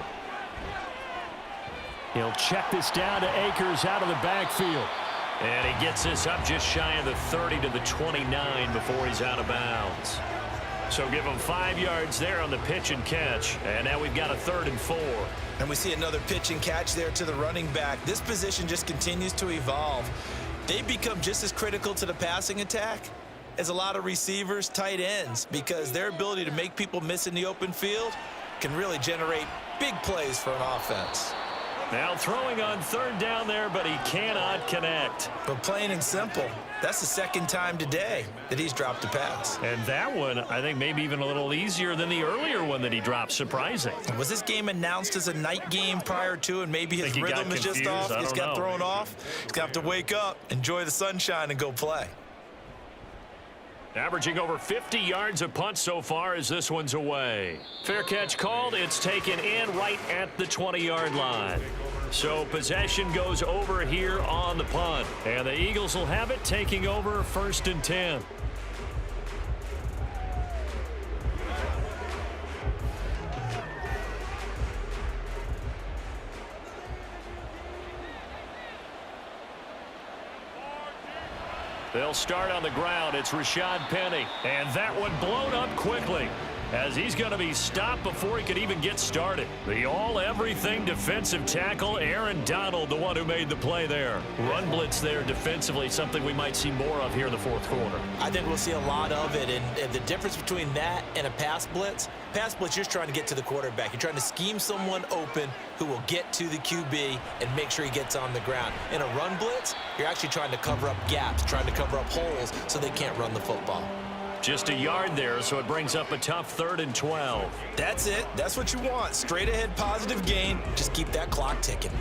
He'll check this down to Akers out of the backfield. And he gets this up just shy of the 30 to the 29 before he's out of bounds. So give him 5 yards there on the pitch and catch. And now we've got a 3rd and 4. And we see another pitch and catch there to the running back. This position just continues to evolve. They become just as critical to the passing attack as a lot of receivers, tight ends, because their ability to make people miss in the open field can really generate big plays for an offense. Now throwing on 3rd down there, but he cannot connect. But plain and simple, that's the 2nd time today that he's dropped a pass. And that one, I think, maybe even a little easier than the earlier one that he dropped. Surprising. Was this game announced as a night game prior to, and maybe his rhythm is just off? He's got thrown off. He's got to wake up, enjoy the sunshine, and go play. Averaging over 50 yards a punt so far as this one's away. Fair catch called. It's taken in right at the 20-yard line. So possession goes over here on the punt. And the Eagles will have it, taking over 1st and 10. They'll start on the ground. It's Rashad Penny. And that one blown up quickly as he's going to be stopped before he could even get started. The all-everything defensive tackle, Aaron Donald, the one who made the play there. Run blitz there defensively, something we might see more of here in the fourth quarter. I think we'll see a lot of it, and the difference between that and a pass blitz, you're just trying to get to the quarterback. You're trying to scheme someone open who will get to the QB and make sure he gets on the ground. In a run blitz, you're actually trying to cover up gaps, trying to cover up holes so they can't run the football. Just a yard there, so it brings up a tough 3rd and 12. That's it. That's what you want. Straight ahead positive gain. Just keep that clock ticking.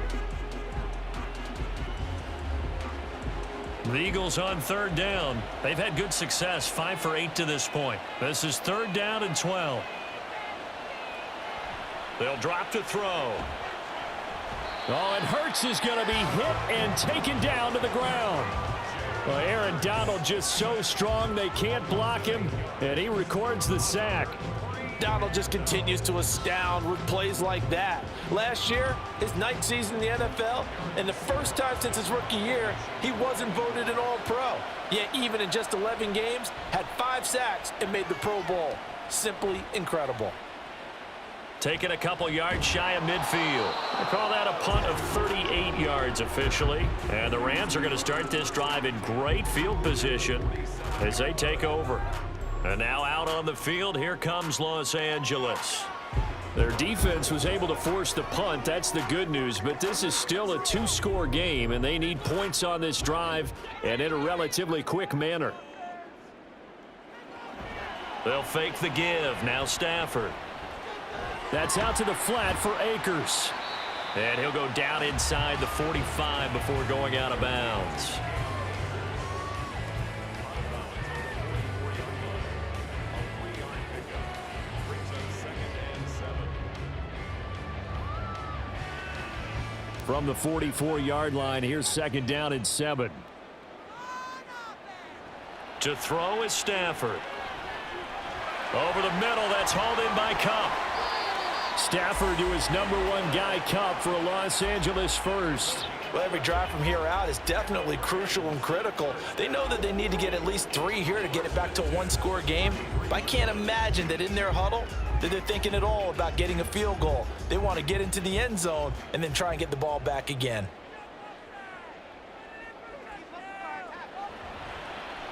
The Eagles on 3rd down. They've had good success, 5 for 8 to this point. This is 3rd down and 12. They'll drop to throw. Oh, and Hurts is going to be hit and taken down to the ground. Well, Aaron Donald just so strong they can't block him, and he records the sack. Donald just continues to astound with plays like that. Last year, his ninth season in the NFL, and the first time since his rookie year, he wasn't voted an All-Pro. Yet even in just 11 games, had 5 sacks and made the Pro Bowl. Simply incredible. taking a couple yards shy of midfield. I call that a punt of 38 yards officially. And the Rams are going to start this drive in great field position as they take over. And now out on the field, here comes Los Angeles. Their defense was able to force the punt. That's the good news. But this is still a 2-score game, and they need points on this drive and in a relatively quick manner. They'll fake the give. Now Stafford. That's out to the flat for Akers. And he'll go down inside the 45 before going out of bounds. From the 44-yard line, here's 2nd down and 7. To throw is Stafford. Over the middle, that's hauled in by Cup. Stafford to his #1 guy, Cup, for a Los Angeles first. Well, every drive from here out is definitely crucial and critical. They know that they need to get at least 3 here to get it back to a 1-score game. But I can't imagine that in their huddle that they're thinking at all about getting a field goal. They want to get into the end zone and then try and get the ball back again.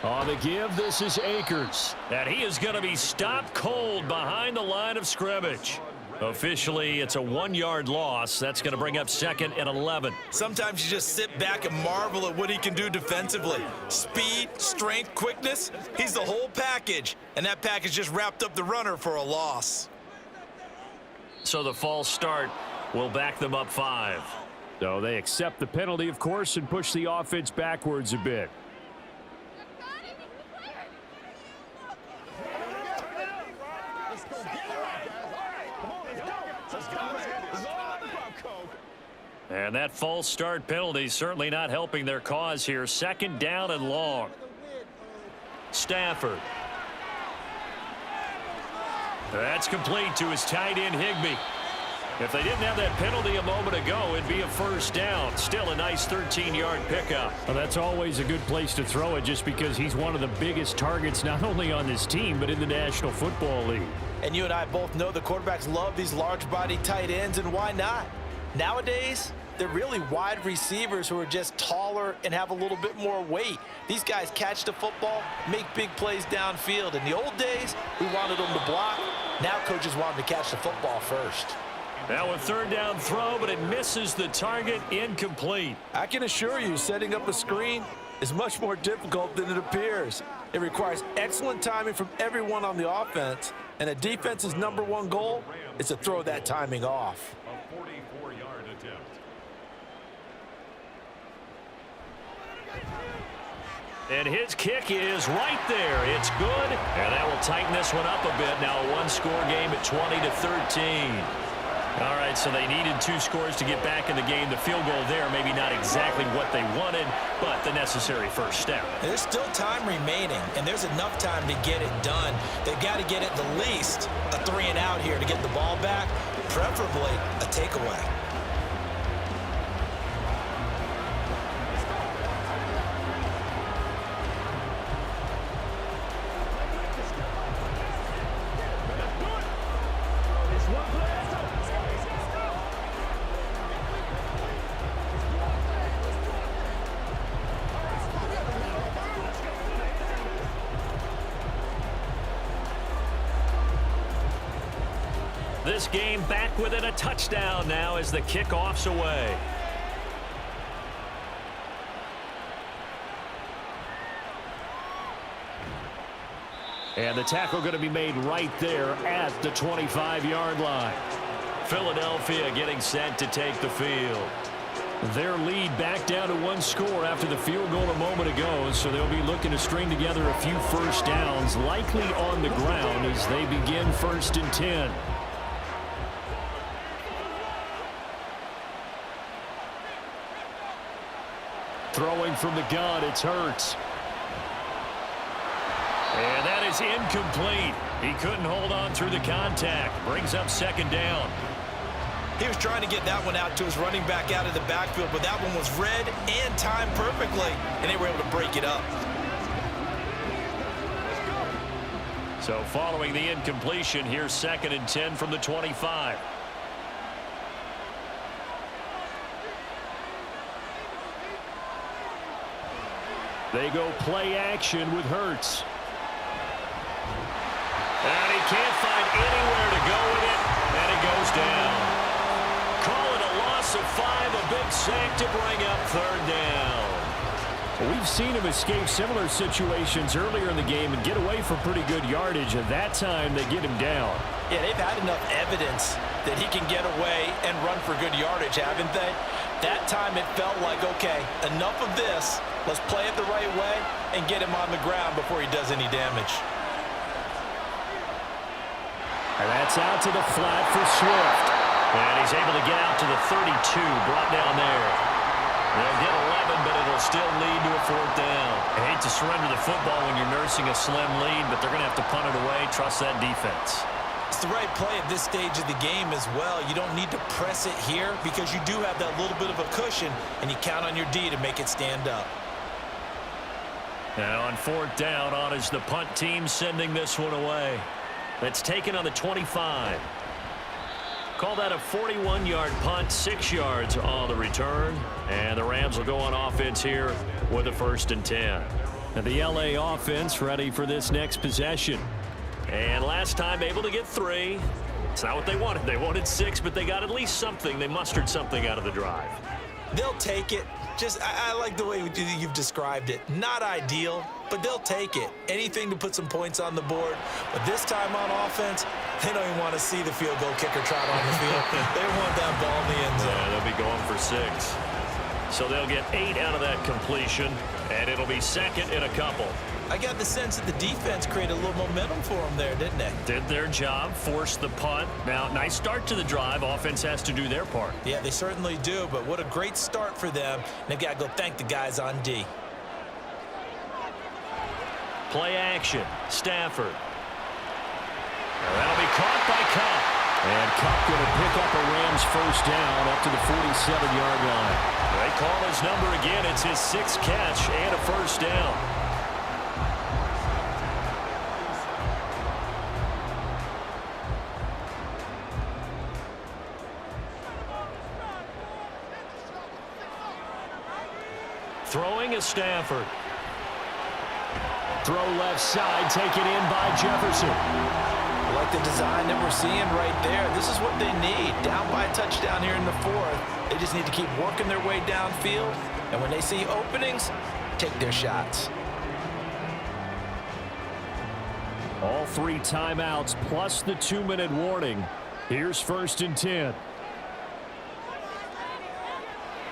On the give, this is Akers. And he is going to be stopped cold behind the line of scrimmage. Officially, it's a 1-yard loss. That's going to bring up 2nd and 11. Sometimes you just sit back and marvel at what he can do defensively. Speed, strength, quickness, he's the whole package. And that package just wrapped up the runner for a loss. So the false start will back them up 5. So they accept the penalty, of course, and push the offense backwards a bit. And that false start penalty certainly not helping their cause here. 2nd down and long. Stafford. That's complete to his tight end, Higbee. If they didn't have that penalty a moment ago, it'd be a 1st down. Still a nice 13-yard pickup. Well, that's always a good place to throw it just because he's one of the biggest targets not only on this team but in the National Football League. And you and I both know the quarterbacks love these large-body tight ends, and why not? Nowadays, they're really wide receivers who are just taller and have a little bit more weight. These guys catch the football, make big plays downfield. In the old days, we wanted them to block. Now coaches want them to catch the football first. Now a 3rd down throw, but it misses the target. Incomplete. I can assure you, setting up a screen is much more difficult than it appears. It requires excellent timing from everyone on the offense, and a defense's #1 goal is to throw that timing off. A 44-yard attempt. And his kick is right there. It's good, and that will tighten this one up a bit. Now a 1-score game at 20-13. All right, so they needed 2 scores to get back in the game. The field goal there, maybe not exactly what they wanted, but the necessary first step. There's still time remaining, and there's enough time to get it done. They've got to get at the least a 3 and out here to get the ball back, preferably a takeaway. This game back within a touchdown now as the kickoff's away. And the tackle going to be made right there at the 25-yard line. Philadelphia getting set to take the field. Their lead back down to 1 score after the field goal a moment ago, so they'll be looking to string together a few first downs, likely on the ground as they begin 1st and 10. Throwing from the gun, it's Hurts. And that is incomplete. He couldn't hold on through the contact. Brings up 2nd down. He was trying to get that one out to his running back out of the backfield, but that one was read and timed perfectly, and they were able to break it up. So following the incompletion, here's 2nd and 10 from the 25. They go play action with Hurts. And he can't find anywhere to go with it, and it goes down. Call it a loss of 5, a big sack to bring up 3rd down. We've seen him escape similar situations earlier in the game and get away for pretty good yardage, and that time they get him down. Yeah, they've had enough evidence that he can get away and run for good yardage, haven't they? That time it felt like, okay, enough of this. Let's play it the right way and get him on the ground before he does any damage. And that's out to the flat for Swift. And he's able to get out to the 32, brought down there. They'll get 11, but it'll still lead to a 4th down. I hate to surrender the football when you're nursing a slim lead, but they're going to have to punt it away. Trust that defense. It's the right play at this stage of the game as well. You don't need to press it here because you do have that little bit of a cushion, and you count on your D to make it stand up. Now on 4th down, on is the punt team sending this one away. That's taken on the 25. Call that a 41-yard punt, 6 yards on the return. And the Rams will go on offense here with a 1st and 10. And the LA offense ready for this next possession. And last time able to get 3. It's not what they wanted. They wanted 6, but they got at least something. They mustered something out of the drive. They'll take it. I like the way you've described it. Not ideal, but they'll take it. Anything to put some points on the board. But this time on offense, they don't even want to see the field goal kicker trot on the field. They want that ball in the end zone. Yeah, they'll be going for 6. So they'll get 8 out of that completion, and it'll be 2nd and a couple. I got the sense that the defense created a little momentum for them there, didn't they? Did their job, forced the punt. Now, nice start to the drive. Offense has to do their part. Yeah, they certainly do, but what a great start for them. They've got to go thank the guys on D. Play action, Stafford. Now that'll be caught by Cup. And Cup going to pick up a Rams 1st down up to the 47-yard line. They call his number again. It's his 6th catch and a 1st down. Throwing is Stafford. Throw left side, taken in by Jefferson. I like the design that we're seeing right there. This is what they need. Down by a touchdown here in the 4th. They just need to keep working their way downfield. And when they see openings, take their shots. All 3 timeouts plus the 2-minute warning. Here's 1st and 10.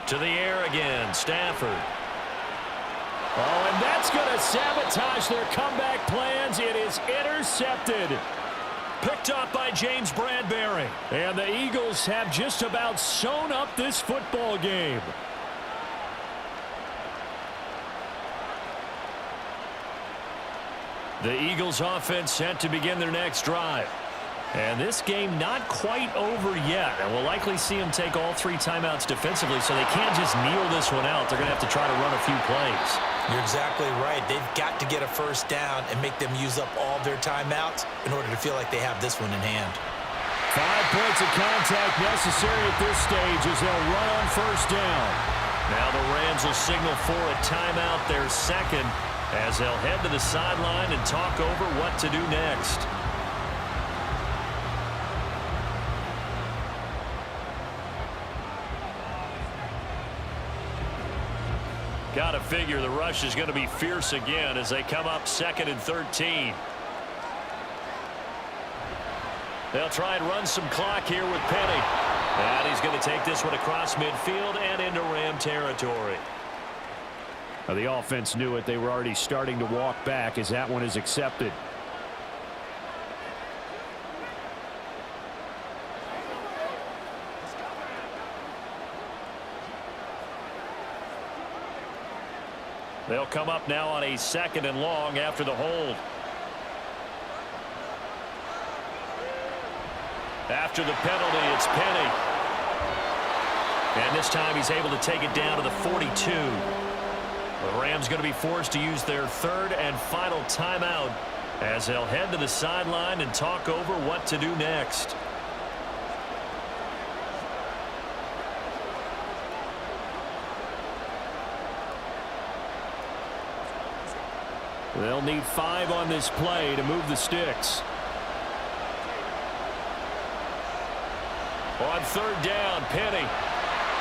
To the air again, Stafford. Oh, and that's going to sabotage their comeback plans. It is intercepted. Picked up by James Bradbury. And the Eagles have just about sewn up this football game. The Eagles offense set to begin their next drive. And this game not quite over yet. And we'll likely see them take all 3 timeouts defensively, so they can't just kneel this one out. They're going to have to try to run a few plays. You're exactly right. They've got to get a 1st down and make them use up all their timeouts in order to feel like they have this one in hand. 5 points of contact necessary at this stage as they'll run on 1st down. Now the Rams will signal for a timeout, their 2nd, as they'll head to the sideline and talk over what to do next. Got to figure the rush is going to be fierce again as they come up 2nd and 13. They'll try and run some clock here with Penny. And he's going to take this one across midfield and into Ram territory. Now the offense knew it. They were already starting to walk back as that one is accepted. They'll come up now on a 2nd and long after the hold. After the penalty, it's Penny. And this time he's able to take it down to the 42. The Rams going to be forced to use their 3rd and final timeout as they'll head to the sideline and talk over what to do next. They'll need 5 on this play to move the sticks. On 3rd down, Penny.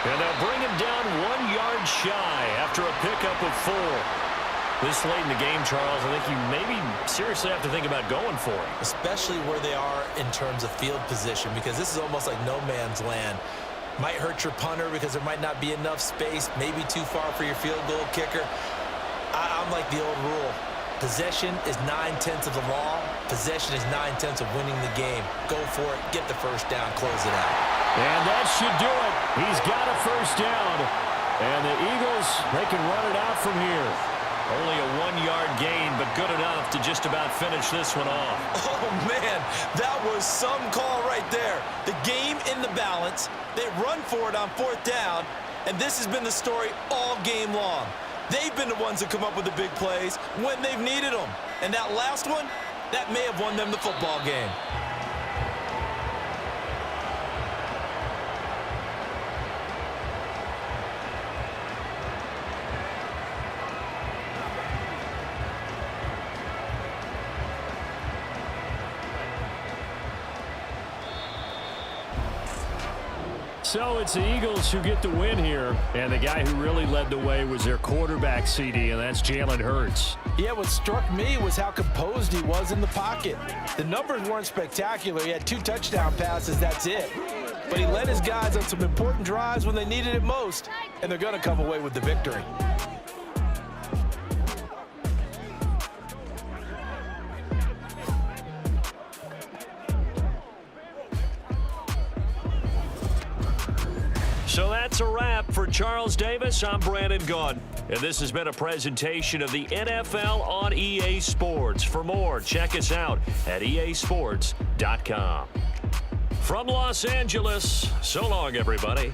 And they'll bring him down 1 yard shy after a pickup of 4. This late in the game, Charles, I think you maybe seriously have to think about going for it. Especially where they are in terms of field position, because this is almost like no man's land. Might hurt your punter because there might not be enough space, maybe too far for your field goal kicker. I'm like the old rule. Possession is 9/10 of the law. Possession is 9/10 of winning the game. Go for it. Get the first down. Close it out. And that should do it. He's got a first down. And the Eagles, they can run it out from here. Only a 1-yard gain, but good enough to just about finish this one off. Oh, man, that was some call right there. The game in the balance. They run for it on 4th down, and this has been the story all game long. They've been the ones that come up with the big plays when they've needed them. And that last one, that may have won them the football game. So it's the Eagles who get the win here. And the guy who really led the way was their quarterback, CD, and that's Jalen Hurts. Yeah, what struck me was how composed he was in the pocket. The numbers weren't spectacular. He had 2 touchdown passes, that's it. But he led his guys on some important drives when they needed it most, and they're going to come away with the victory. So that's a wrap for Charles Davis. I'm Brandon Gaudin, and this has been a presentation of the NFL on EA Sports. For more, check us out at easports.com. From Los Angeles, so long, everybody.